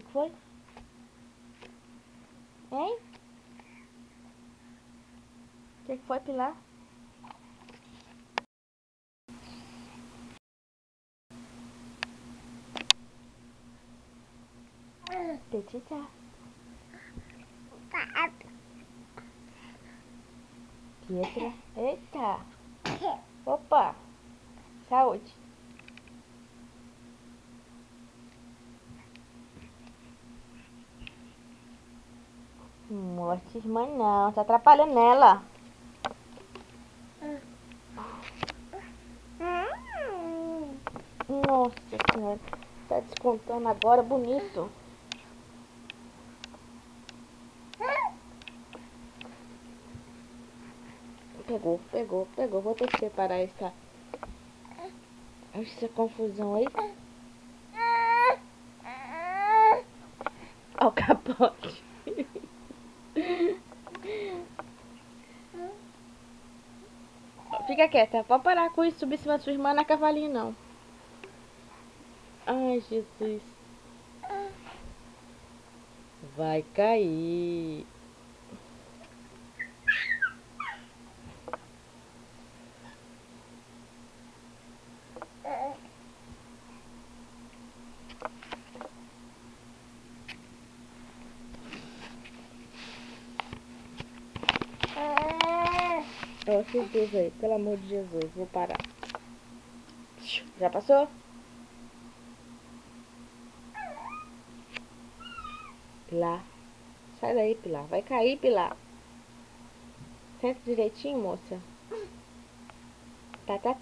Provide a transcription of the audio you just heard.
que foi? Hein? O que foi, Pilar? Petita. Pietra. Eita. Opa. Saúde. Mostra irmã não. Tá atrapalhando ela. Nossa senhora. Tá descontando agora bonito. Pegou. Vou ter que separar essa confusão aí. Olha o capote. Fica quieta. Pode parar com isso. Subir em cima da sua irmã na cavalinho, não. Ai, Jesus. Vai cair. Ó, esses dois aí, pelo amor de Jesus, vou parar. Já passou? Pilar. Sai daí, Pilar. Vai cair, Pilar. Senta direitinho, moça. Tá. Tá.